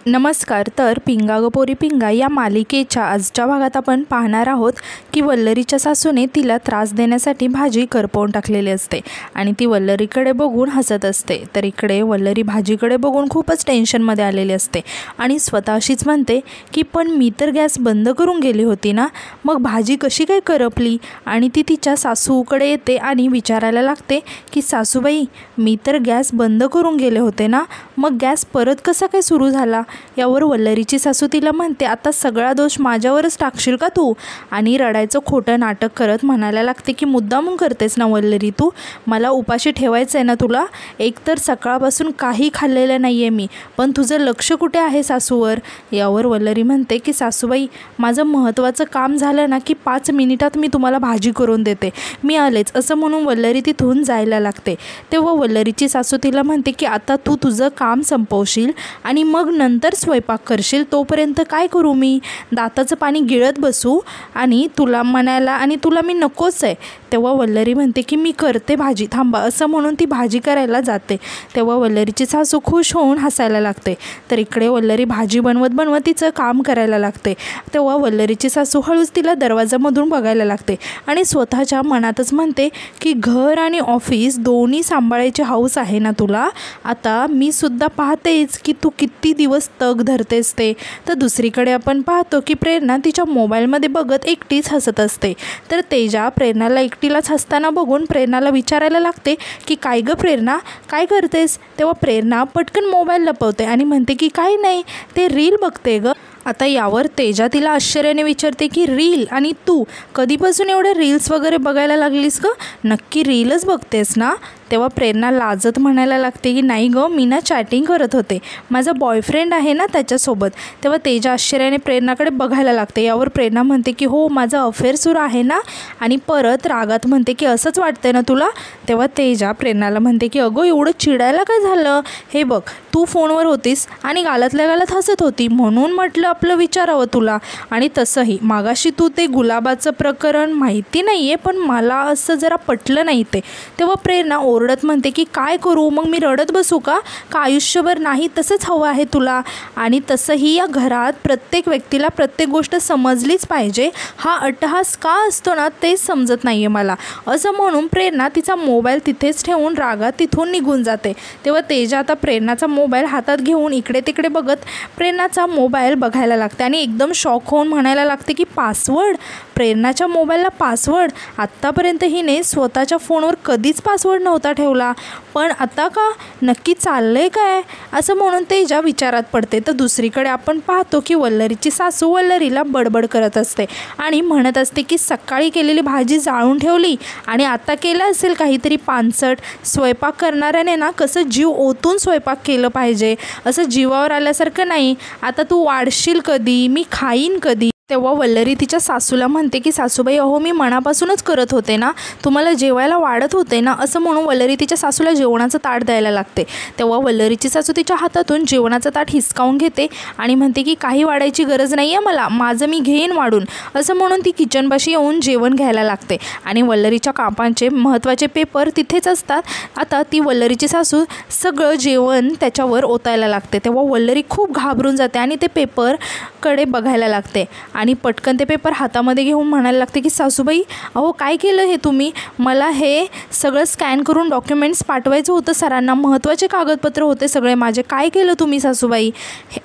नमस्कार. तर पिंगा ग पोरी पिंगा या मालिकेच्या आजच्या भागात आपण पाहणार आहोत की वल्लरीच्या सासूने तिला त्रास देण्यासाठी भाजी करपवून टाकलेली असते आणि ती वल्लरीकडे बघून हसत असते. तर इकडे वल्लरी भाजीकडे बघून खूपच टेन्शनमध्ये आलेली असते आणि स्वतःशीच म्हणते की पण मी तर गॅस बंद करून गेली होती ना, मग भाजी कशी काय करपली. आणि ती तिच्या सासूकडे येते आणि विचारायला लागते की सासूबाई, मी तर गॅस बंद करून गेले होते ना, मग गॅस परत कसा काय सुरू झाला. यावर वल्लरीची सासू तिला म्हणते, आता सगळा दोष माझ्यावरच टाकशील का तू. आणि रडायचं खोटं नाटक करत म्हणायला लागते की मुद्दामून करतेस ना वल्लरी, तू मला उपाशी ठेवायचं आहे ना तुला. एकतर सकाळपासून काही खाल्लेलं नाही आहे मी, पण तुझं लक्ष कुठे आहे सासूवर. यावर वल्लरी म्हणते की सासूबाई, माझं महत्त्वाचं काम झालं ना की 5 मिनिटात मी तुम्हाला भाजी करून देते, मी आलेच. असं म्हणून वल्लरी तिथून जायला लागते. तेव्हा वल्लरीची सासू तिला म्हणते की आता तू तुझं काम संपवशील आणि मग नंतर स्वयंपाक करशील, तोपर्यंत काय करू मी, दाताचं पाणी गिळत बसू आणि तुला म्हणायला आणि तुला मी नकोच आहे. तेव्हा वल्लरी म्हणते की मी करते भाजी, थांबा. असं म्हणून ती भाजी करायला जाते. तेव्हा वल्लरीची सासू खुश होऊन हसायला लागते. तर इकडे वल्लरी भाजी बनवत बनवत तिचं काम करायला लागते. तेव्हा वल्लरीची सासू हळूच तिला दरवाजामधून बघायला लागते आणि स्वतःच्या मनातच म्हणते की घर आणि ऑफिस दोन्ही सांभाळायची हौस आहे ना तुला. आता मी सुद्धा पाहतेच की तू किती दिवस तग धरतेस ते. तर दुसरीकडे आपण पाहतो की प्रेरणा तिच्या मोबाईलमध्ये बघत एकटीच हसत असते. तर तेजा प्रेरणाला एकटीलाच हसताना बघून प्रेरणाला विचारायला लागते की काय गं प्रेरणा, काय करतेस. तेव्हा प्रेरणा पटकन मोबाईल लपवते आणि म्हणते की काही नाही, ते रील बघते गं. आता यावर तेजा तिला आश्चर्याने विचारते की रील, आणि तू कधीपासून एवढे रील्स वगैरे बघायला लागलीस गं, नक्की रीलच बघतेस ना. तेव्हा प्रेरणा लाजत म्हणायला लागते की नाही गं, मी ना चॅटिंग करत होते, माझा बॉयफ्रेंड आहे ना त्याच्यासोबत. तेव्हा तेजा आश्चर्याने प्रेरणाकडे बघायला लागते. यावर प्रेरणा म्हणते की हो, माझं अफेअर सुरू आहे ना, आणि परत रागात म्हणते की असंच वाटतंय ना तुला. तेव्हा तेजा प्रेरणाला म्हणते की अगं एवढं चिडायला काय झालं, हे बघ तू फोनवर होतीस आणि गालातल्या गालात हसत होती, म्हणून म्हटलं आपलं विचारावं तुला. आणि तसंही मागाशी तू ते गुलाबाचं प्रकरण माहिती नाही आहे, पण मला असं जरा पटलं नाही ते. तेव्हा प्रेरणा ओरडत म्हणते की काय करू, मग मी रडत बसू का आयुष्यभर, नाही तसंच हवं आहे तुला. आणि तसंही या घरात प्रत्येक व्यक्तीला प्रत्येक गोष्ट समजलीच पाहिजे, हा अट्टहास का असतो ना तेच समजत नाही आहे मला. असं म्हणून प्रेरणा तिचा मोबाईल तिथेच ठेवून रागात तिथून निघून जाते. तेव्हा तेजा आता प्रेरणाचा मोबाईल हातात घेऊन इकडे तिकडे बघत प्रेरणाचा मोबाईल बघायला लागते आणि एकदम शॉक होऊन म्हणायला लागते की पासवर्ड, प्रेरणाच्या मोबाईलला पासवर्ड. आत्तापर्यंत हिने स्वतःच्या फोनवर कधीच पासवर्ड नव्हता ठेवला, पण आता का, नक्की चाललंय काय, असं म्हणून तेजा विचारात पडते. तर दुसरीकडे आपण पाहतो की वल्लरीची सासू वल्लरीला बडबड करत असते आणि म्हणत असते की सकाळी केलेली भाजी जाळून ठेवली आणि आता केलं असेल काहीतरी पानसट. स्वयंपाक करणाऱ्याने ना कसं जीव ओतून स्वयंपाक केलं पाहिजे, असं जीवावर आल्यासारखं नाही. आता तू वाढशील कधी, मी खाईन कधी. तेव्हा वल्लरी तिच्या सासूला म्हणते की सासूबाई, अहो मी मनापासूनच करत होते ना, तुम्हाला जेवायला वाढत होते ना. असं म्हणून वल्लरी तिच्या सासूला जेवणाचं ताट द्यायला लागते. तेव्हा वल्लरीची सासू तिच्या हातातून जेवणाचं ताट हिसकावून घेते आणि म्हणते की काही वाढायची गरज नाही आहे मला, माझं मी घेईन वाढून. असं म्हणून ती किचनपाशी येऊन जेवण घ्यायला लागते आणि वल्लरीच्या कामाचे महत्त्वाचे पेपर तिथेच असतात. आता ती वल्लरीची सासू सगळं जेवण त्याच्यावर ओतायला लागते. तेव्हा वल्लरी खूप घाबरून जाते आणि ते पेपरकडे बघायला लागते आणि पटकन ते पेपर हातामध्ये घेऊन म्हणायला लागते की सासूबाई, अहो काय केलं हे तुम्ही, मला हे सगळं स्कॅन करून डॉक्युमेंट्स पाठवायचं होतं सरांना, महत्त्वाचे कागदपत्र होते सगळे माझे, काय केलं तुम्ही सासूबाई.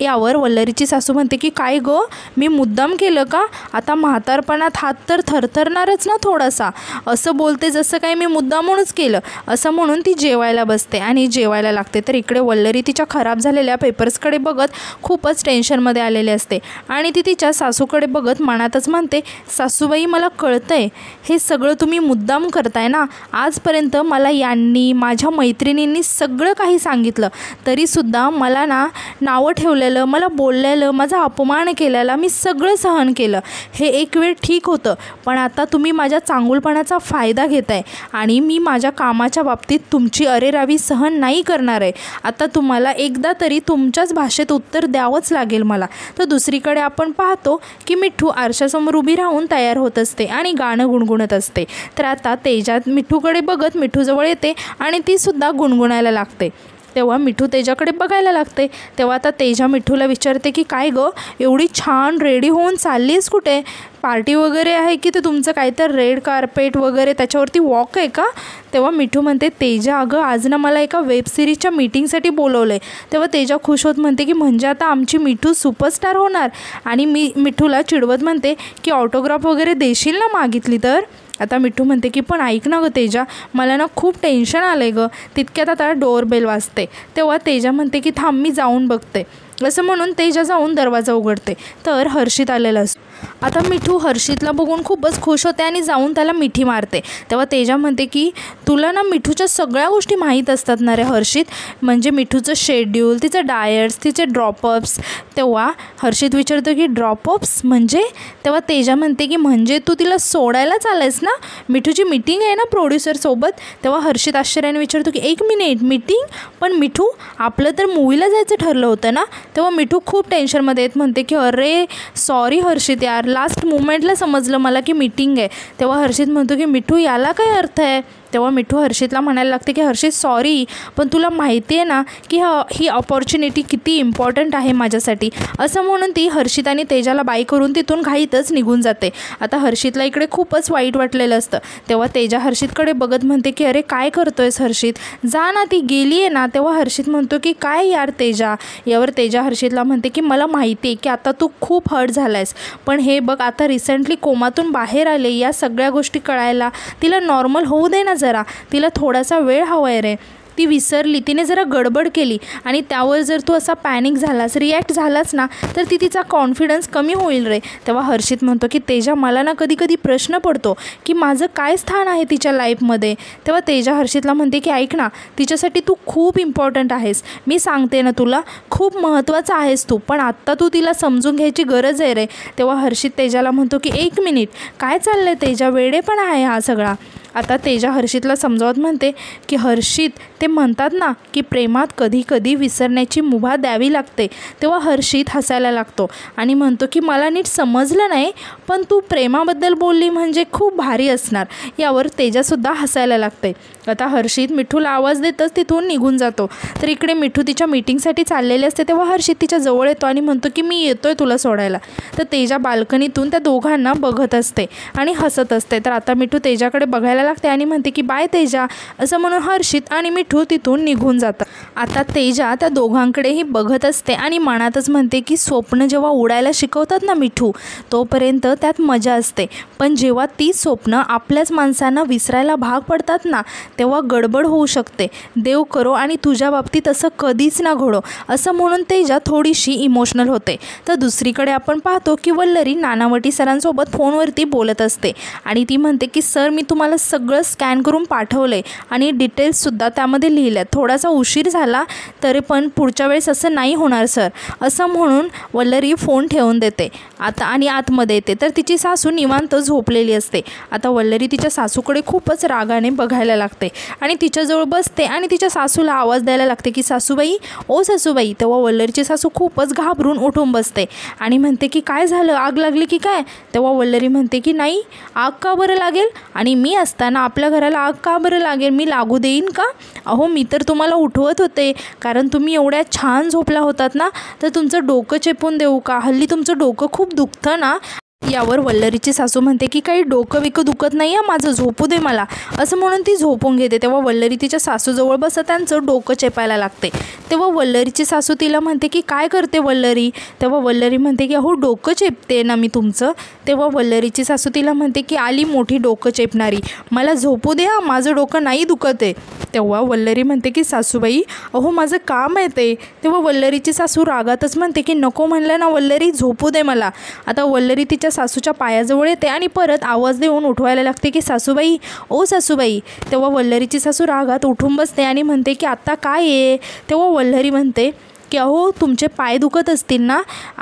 यावर वल्लरीची सासू म्हणते की काय गं, मी मुद्दाम केलं का, आता म्हातारपणात हात तर थरथरणारच ना थोडासा, असं बोलते जसं काय मी मुद्दामूनच केलं. असं म्हणून ती जेवायला बसते आणि जेवायला लागते. तर इकडे वल्लरी तिच्या खराब झालेल्या पेपर्सकडे बघत खूपच टेन्शनमध्ये आलेले असते आणि ती तिच्या सासूकडे बघत मनातच म्हणते, सासूबाई मला कळतंय हे सगळं तुम्ही मुद्दाम करताय ना, आजपर्यंत मला यांनी माझ्या मैत्रिणींनी सगळं काही सांगितलं, तरीसुद्धा मला ना नावं ठेवलेलं, मला बोललेलं, माझा अपमान केलेला मी सगळं सहन केलं. हे एक वेळ ठीक होतं, पण आता तुम्ही माझ्या चांगुलपणाचा फायदा घेताय आणि मी माझ्या कामाच्या बाबतीत तुमची अरेरावी सहन नाही करणार आहे. आता तुम्हाला एकदा तरी तुमच्याच भाषेत उत्तर द्यावंच लागेल मला. तर दुसरीकडे आपण पाहतो की मिठू आरशासमोर उभी राहून तयार होत असते आणि गाणं गुणगुणत असते. तर आता तेजा मिठूकडे बघत मिठूजवळ येते आणि ती सुद्धा गुणगुणायला लागते. तेव्हा मिठू तेजाकडे बघायला लागते. तेव्हा आता तेजा मिठूला विचारते की काय गं, एवढी छान रेडी होऊन चाललीस कुठे? पार्टी वगैरे आहे की ते तुमचं काहीतरी रेड कार्पेट वगैरे त्याच्यावरती वॉक आहे का? तेव्हा मिठू म्हणते, तेजा अगं आज ना मला एका वेब सिरीजच्या मीटिंगसाठी बोलवलं आहे. तेव्हा तेजा खुश होत म्हणते की म्हणजे आता आमची मिठू सुपरस्टार होणार. आणि मी मिठूला चिडवत म्हणते की ऑटोग्राफ वगैरे देशील ना मागितली तर? आता मिठू म्हणते की पण ऐक ना गं तेजा, मला ना खूप टेन्शन आलं आहे गं. तितक्यात आता डोअरबेल वाजते. तेव्हा तेजा म्हणते की थांब मी जाऊन बघते. असं म्हणून तेजा जाऊन दरवाजा उघडते तर हर्षित आलेला असतो. आता मिठू हर्षितला बघून खूपच खुश होते आणि जाऊन त्याला मिठी मारते. तेव्हा तेजा म्हणते की तुला ना मिठूच्या सगळ्या गोष्टी माहीत असतात ना रे हर्षित, म्हणजे मिठूचं शेड्यूल, तिचं डायट्स, तिचे ड्रॉपअप्स. तेव्हा हर्षित विचारतो की ड्रॉपअप्स म्हणजे? तेव्हा तेजा म्हणते की म्हणजे तू तिला सोडायलाच आलायस ना, मिठूची मीटिंग आहे ना प्रोड्युसरसोबत. तेव्हा हर्षित आश्चर्याने विचारतो की 1 मिनिट मीटिंग? पण मिठू आपलं तर मूवीला जायचं ठरलं होतं ना? तेव्हा मिठू खूप टेन्शनमध्ये येत म्हणते की अरे सॉरी हर्षित यार, लास्ट मोमेंटला समजलं मला की मीटिंग आहे. तेव्हा हर्षित म्हणतो की मिठू याला काय अर्थ आहे? तेव्हा मिठू हर्षितला म्हणायला लागते की हर्षित सॉरी, पण तुला माहिती आहे ना की ही अपॉर्च्युनिटी किती इम्पॉर्टंट आहे माझ्यासाठी. असं म्हणून ती हर्षित आणि तेजाला बाय करून तिथून घाईतच निघून जाते. आता हर्षितला इकडे खूपच वाईट वाटलेलं असतं. तेव्हा तेजा हर्षितकडे बघत म्हणते की अरे काय करतोयस हर्षित, जा ना, ती गेली आहे ना. तेव्हा हर्षित म्हणतो की काय यार तेजा. यावर तेजा हर्षितला म्हणते की मला माहिती आहे की आता तू खूप हर्ट झालायस, पण हे बघ आता रिसेंटली कोमातून बाहेर आले, या सगळ्या गोष्टी कळायला तिला नॉर्मल होऊ दे ना जरा, तिला थोडासा वेळ हवा आहे रे. ती विसरली, तिने जरा गडबड केली आणि त्यावर जर तू असा पॅनिक झालास, रिॲक्ट झालास ना, तर तिचा कॉन्फिडन्स कमी होईल रे. तेव्हा हर्षित म्हणतो की तेजा मला ना कधी कधी प्रश्न पडतो की माझं काय स्थान आहे तिच्या लाईफमध्ये. तेव्हा तेजा हर्षितला म्हणते की ऐक ना, तिच्यासाठी तू खूप इम्पॉर्टंट आहेस, मी सांगते ना तुला, खूप महत्त्वाचं आहेस तू, पण आत्ता तू तिला समजून घ्यायची गरज आहे रे. तेव्हा हर्षित तेजाला म्हणतो की 1 मिनिट, काय चाललं आहे तेजा, वेडेपण आहे हा सगळा. आता तेजा हर्षितला समजावत म्हणते की हर्षित, ते म्हणतात ना की प्रेमात कधी कधी विसरण्याची मुभा द्यावी लागते. तेव्हा हर्षित हसायला लागतो आणि म्हणतो की मला नीट समजलं नाही, पण तू प्रेमाबद्दल बोलली म्हणजे खूप भारी असणार. यावर तेजासुद्धा हसायला लागते. आता हर्षित मिठूला आवाज देतच तिथून निघून जातो. तर इकडे मिठू तिच्या मीटिंगसाठी चाललेली असते. तेव्हा हर्षित तिच्या जवळ येतो आणि म्हणतो की मी येतोय तुला सोडायला. तर तेजा बाल्कनीतून त्या दोघांना बघत असते आणि हसत असते. तर आता मिठू तेजाकडे बघायला लागते आणि म्हणते की बाय तेजा. असं म्हणून हर्षित आणि मिठू तिथून निघून जातात. आता तेजा त्या दोघांकडेही बघत असते आणि मनातच म्हणते की स्वप्न जेव्हा उडायला शिकवतात ना मिठू, तोपर्यंत त्यात मजा असते, पण जेव्हा ती स्वप्न आपल्याच माणसांना विसरायला भाग पडतात ना, तेव्हा गडबड होऊ शकते. देव करो आणि तुझ्या बाबतीत असं कधीच ना घडो. असं म्हणून तेजा थोडीशी इमोशनल होते. तर दुसरीकडे आपण पाहतो की वल्लरी नानावटी सरांसोबत फोनवरती बोलत असते आणि ती म्हणते की सर, मी तुम्हाला सगळं स्कॅन करून पाठवलं आहे आणि डिटेल्ससुद्धा त्यामध्ये लिहिल्यात. थोडासा उशीर झाला तरी पण पुढच्या वेळेस असं नाही होणार सर. असं म्हणून वल्लरी फोन ठेवून देते आता आणि आतमध्ये येते. तर तिची सासू निवांत झोपलेली असते. आता वल्लरी तिच्या सासूकडे खूपच रागाने बघायला लागते आणि तिच्याजवळ बसते आणि तिच्या सासूला आवाज द्यायला लागते की सासूबाई, ओ सासूबाई. तेव्हा वल्लरीची सासू खूपच घाबरून उठून बसते आणि म्हणते की काय झालं, आग लागली की काय? तेव्हा वल्लरी म्हणते की नाही, आग का बरं लागेल, आणि मी असताना आपल्या घराला आग का बरं लागेल, मी लागू देईन का? अहो मी तर तुम्हाला उठवत होते कारण तुम्ही एवढ्या छान झोपला होतात ना, तर तुमचं डोकं चेपून देऊ का? हल्ली तुमचं डोकं खूप दुखतं ना. यावर वल्लरीची सासू म्हणते की काही डोकं विकं दुखत नाही आहे माझं, झोपू दे मला. असं म्हणून ती झोपून घेते. तेव्हा वल्लरी तिच्या सासूजवळ बसत त्यांचं डोकं चेपायला लागते. तेव्हा वल्लरीची सासू तिला म्हणते की काय करते वल्लरी? तेव्हा वल्लरी म्हणते की अहो डोकं चेपते ना मी तुमचं. तेव्हा वल्लरीची सासू तिला म्हणते की आली मोठी डोकं चेपणारी, मला झोपू दे, माझं डोकं नाही दुखत आहे. तेव्हा वल्लरी म्हणते की सासूबाई, अहो माझं काम आहे ते. तेव्हा वल्लरीची सासू रागातच म्हणते की नको म्हणलं ना वल्लरी, झोपू दे मला. आता वल्लरी तिच्या सासूच्या पायाजवळ येते आणि परत आवाज देऊन उठवायला लागते की सासूबाई, ओ सासूबाई. तेव्हा वल्लरीची सासू रागात उठून बसते आणि म्हणते की आत्ता काय आहे? तेव्हा वल्लरी म्हणते की अहो तुमचे पाय दुखत असतील ना,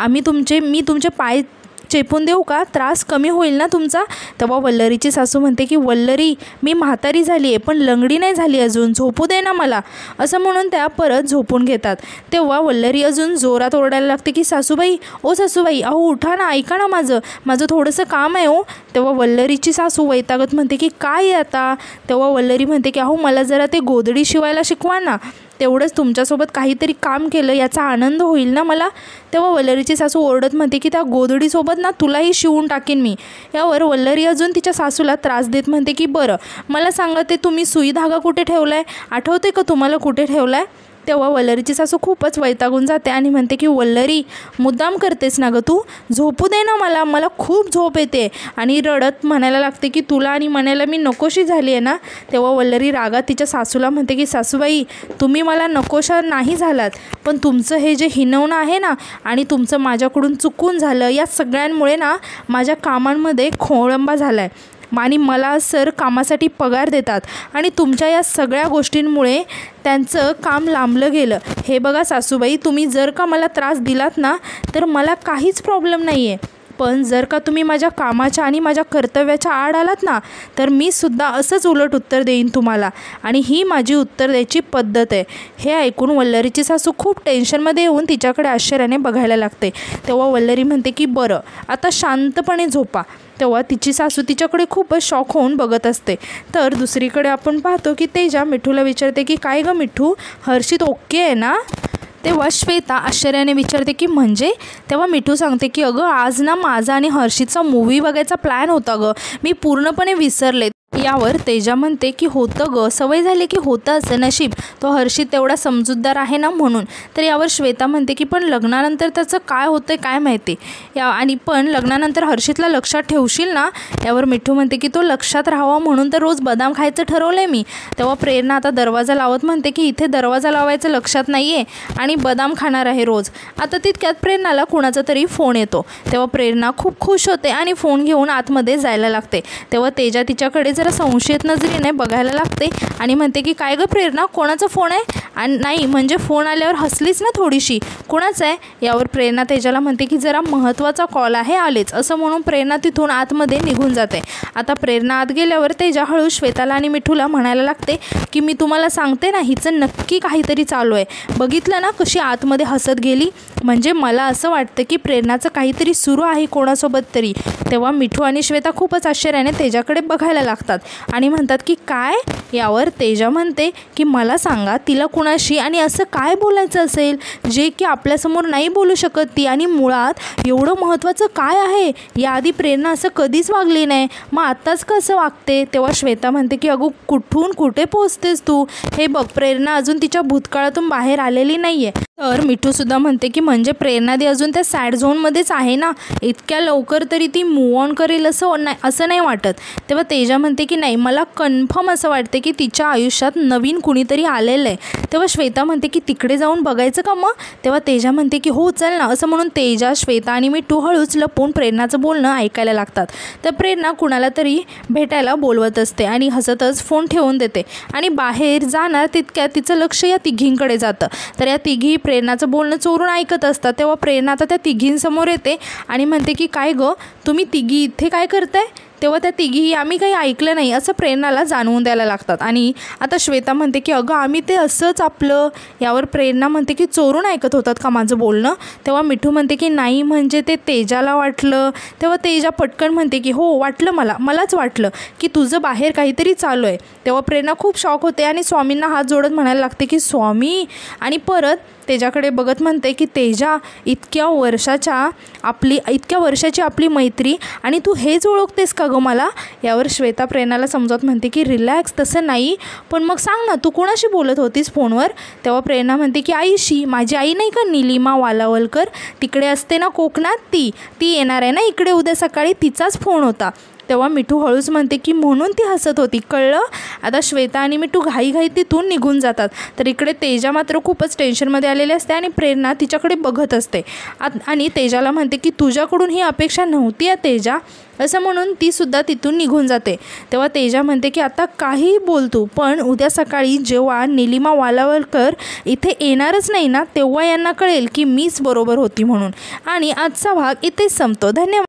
मी तुमचे पाय चेपून देऊ का? त्रास कमी होईल ना तुमचा. तेव्हा वल्लरीची सासू म्हणते की वल्लरी, मी म्हातारी झाली आहे पण लंगडी नाही झाली अजून, झोपू दे ना मला. असं म्हणून त्या परत झोपून घेतात. तेव्हा वल्लरी अजून जोरात ओरडायला लागते की सासूबाई, ओ सासूबाई, अहो उठा ना, ऐका ना माझं थोडंसं काम आहे हो. तेव्हा वल्लरीची सासू वैतागत म्हणते की काय आहे आता? तेव्हा वल्लरी म्हणते की अहो मला जरा ते गोधडी शिवायला शिकवा ना. तेवढंच तुमच्यासोबत काहीतरी काम केलं याचा आनंद होईल ना मला. तेव्हा वल्लरीची सासू ओरडत म्हणते की त्या गोधडीसोबत ना तुलाही शिवून टाकीन मी. यावर वल्लरी अजून तिच्या सासूला त्रास देत म्हणते की बरं मला सांगा ते तुम्ही सुई धागा कुठे ठेवला आहे, आठवते का तुम्हाला कुठे ठेवला आहे. तेव्हा वल्लरीची सासू खूपच वैतागून जाते आणि म्हणते की वल्लरी मुद्दाम करतेस ना गं तू, झोपू दे ना मला खूप झोप येते. आणि रडत म्हणायला लागते की तुला आणि म्हणायला मी नकोशी झाली आहे ना. तेव्हा वल्लरी रागात तिच्या सासूला म्हणते की सासूबाई तुम्ही मला नकोशा नाही झालात, पण तुमचं हे जे हिणवणं आहे ना आणि तुमचं माझ्याकडून चुकून झालं या सगळ्यांमुळे ना माझ्या कामांमध्ये खोळंबा झाला आहे आणि मला सर कामासाठी पगार देतात आणि तुमच्या या सगळ्या गोष्टींमुळे त्यांचं काम लांबलं गेलं. हे बघा सासूबाई तुम्ही जर का मला त्रास दिलात ना तर मला काहीच प्रॉब्लेम नाही आहे, पण जर का तुम्ही माझ्या कामाच्या आणि माझ्या कर्तव्याच्या आड आलात ना तर मी सुद्धा असंच उलट उत्तर देईन तुम्हाला आणि ही माझी उत्तर द्यायची पद्धत आहे. हे ऐकून वल्लरीची सासू खूप टेन्शनमध्ये येऊन तिच्याकडे आश्चर्याने बघायला लागते. तेव्हा वल्लरी म्हणते की बरं आता शांतपणे झोपा. तेव्हा तिची सासू तिच्याकडे खूपच शॉक होऊन बघत असते. तर दुसरीकडे आपण पाहतो की तेजा मिठूला विचारते की काय गं मिठू, हर्षित ओके आहे ना. तेव्हा श्वेता आश्चर्याने विचारते की म्हणजे. तेव्हा मिठू सांगते की अगं आज ना माझा आणि हर्षितचा मूव्ही बघायचा प्लॅन होता गं, मी पूर्णपणे विसरले. यावर तेजा म्हणते की होतं गं, सवय झाली की होतं असं, नशीब तो हर्षित तेवढा समजूतदार आहे ना म्हणून. तर यावर श्वेता म्हणते की पण लग्नानंतर त्याचं काय होतं काय माहिती आणि पण लग्नानंतर हर्षितला लक्षात ठेवशील ना. यावर मिठू म्हणते की तो लक्षात राहावा म्हणून तर रोज बदाम खायचं ठरवलं आहे मी. तेव्हा प्रेरणा आता दरवाजा लावत म्हणते की इथे दरवाजा लावायचं लक्षात नाही आहे आणि बदाम खाणार आहे रोज. आता तितक्यात प्रेरणाला कुणाचा तरी फोन येतो. तेव्हा प्रेरणा खूप खुश होते आणि फोन घेऊन आतमध्ये जायला लागते. तेव्हा तेजा तिच्याकडे जरा संशयित नजरेने बघायला लागते आणि म्हणते की काय गं प्रेरणा कोणाचा फोन आहे. आणि नाही म्हणजे फोन आल्यावर हसलीच ना थोडीशी, कोणाचा आहे. यावर प्रेरणा तेजाला म्हणते की जरा महत्त्वाचा कॉल आहे आलेच, असं म्हणून प्रेरणा तिथून आतमध्ये निघून जाते. आता प्रेरणा आत गेल्यावर तेजा हळू श्वेताला आणि मिठूला म्हणायला लागते की मी तुम्हाला सांगते ना हिचं नक्की काहीतरी चालू आहे. बघितलं ना कशी आतमध्ये हसत गेली, म्हणजे मला असं वाटतं की प्रेरणाचं काहीतरी सुरू आहे कोणासोबत तरी. तेव्हा मिठू आणि श्वेता खूपच आश्चर्याने तेजाकडे बघायला लागतात आणि म्हणतात की काय. यावर तेजा म्हणते की मला सांगा तिला कुणाशी आणि असं काय बोलायचं असेल जे की आपल्यासमोर नाही बोलू शकत ती, आणि मुळात एवढं महत्त्वाचं काय आहे. याआधी प्रेरणा असं कधीच वागली नाही, मग आत्ताच कसं वागते. तेव्हा श्वेता म्हणते की अगो कुठून कुठे पोचतेस तू, हे बघ प्रेरणा अजून तिच्या भूतकाळातून बाहेर आलेली नाही आहे. तर मिठूसुद्धा म्हणते की म्हणजे प्रेरणा ती अजून त्या सॅड झोनमध्येच आहे ना, इतक्या लवकर तरी ती मूव ऑन करेल असं नाही वाटत. तेव्हा तेजा म्हणते की नाही मला कन्फर्म असं वाटते की तिच्या आयुष्यात नवीन कुणीतरी आलेलं आहे. तेव्हा श्वेता म्हणते की तिकडे जाऊन बघायचं का मग. तेव्हा तेजा म्हणते की हो चल ना, असं म्हणून तेजा श्वेता आणि मिठू हळूच लपून प्रेरणाचं बोलणं ऐकायला लागतात. तर प्रेरणा कुणाला तरी भेटायला बोलवत असते आणि हसतच फोन ठेवून देते आणि बाहेर जाणार तितक्यात तिचं लक्ष या तिघींकडे जातं. तर या तिघी प्रेरणाचं बोलणं चोरून ऐकत असतात. तेव्हा प्रेरणा आता त्या तिघींसमोर येते आणि म्हणते की काय गं तुम्ही तिघी इथे काय करताय. तेव्हा त्या तिघी आम्ही काही ऐकलं नाही असं प्रेरणाला जाणवून द्यायला लागतात. आणि आता श्वेता म्हणते की अगं आम्ही ते असंच आपलं. यावर प्रेरणा म्हणते की चोरून ऐकत होतात का माझं बोलणं. तेव्हा मिठू म्हणते की नाही म्हणजे ते तेजाला वाटलं. तेव्हा तेजा पटकन म्हणते की हो वाटलं मलाच वाटलं की तुझं बाहेर काहीतरी चालू आहे. तेव्हा प्रेरणा खूप शॉक होते आणि स्वामींना हात जोडत म्हणायला लागते की स्वामी, आणि परत तेजाकडे बघत म्हणते की तेजा इतक्या वर्षाची आपली मैत्री आणि तू हेच ओळखतेस का गं मला. यावर श्वेता प्रेरणाला समजावत म्हणते की रिलॅक्स तसं नाही, पण मग सांग ना तू कोणाशी बोलत होतीस फोनवर. तेव्हा प्रेरणा म्हणते की आईशी, माझी आई नाही का निलिमा वालावलकर, तिकडे असते ना कोकणात, ती येणार आहे ना इकडे उद्या सकाळी, तिचाच फोन होता. तेव्हा मिठू हळूच म्हणते की म्हणून ती हसत होती कळलं. आता श्वेता आणि मिठू घाईघाई तिथून निघून जातात. तर इकडे तेजा मात्र खूपच टेन्शनमध्ये आलेली असते आणि प्रेरणा तिच्याकडे बघत असते आणि तेजाला म्हणते की तुझ्याकडून ही अपेक्षा नव्हती आहे तेजा, असं म्हणून तीसुद्धा तिथून निघून जाते. तेव्हा तेजा म्हणते की आता काही बोल तू, पण उद्या सकाळी जेव्हा निलिमा वालावलकर इथे येणारच नाही ना तेव्हा यांना कळेल की मीच बरोबर होती म्हणून. आणि आजचा भाग इथेच संपतो. धन्यवाद.